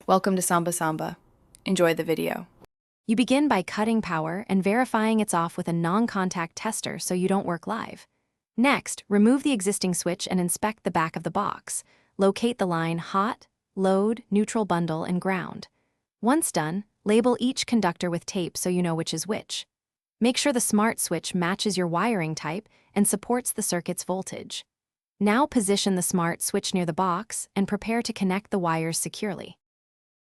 Welcome to Samba Samba. Enjoy the video. You begin by cutting power and verifying it's off with a non-contact tester so you don't work live. Next, remove the existing switch and inspect the back of the box. Locate the line hot, load, neutral bundle, and ground. Once done, label each conductor with tape so you know which is which. Make sure the smart switch matches your wiring type and supports the circuit's voltage. Now position the smart switch near the box and prepare to connect the wires securely.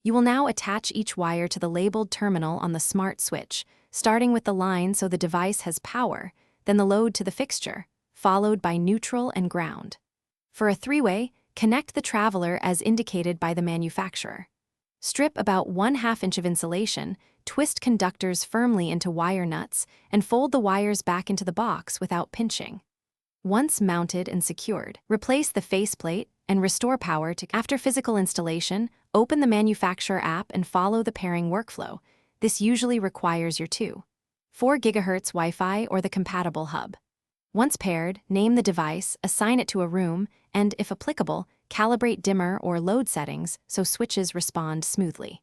You will now attach each wire to the labeled terminal on the smart switch, starting with the line so the device has power, then the load to the fixture, followed by neutral and ground. For a three-way, connect the traveler as indicated by the manufacturer. Strip about 1/2 inch of insulation, twist conductors firmly into wire nuts, and fold the wires back into the box without pinching. Once mounted and secured, replace the faceplate and restore power to. After physical installation, open the manufacturer app and follow the pairing workflow. This usually requires your 2.4 GHz Wi-Fi or the compatible hub. Once paired, name the device, assign it to a room, and, if applicable, calibrate dimmer or load settings so switches respond smoothly.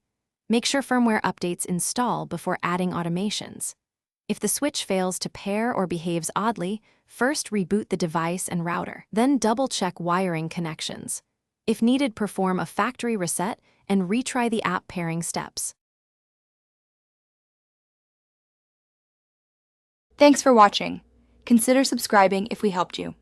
Make sure firmware updates install before adding automations. If the switch fails to pair or behaves oddly, first reboot the device and router, then double-check wiring connections. If needed, perform a factory reset and retry the app pairing steps. Thanks for watching. Consider subscribing if we helped you.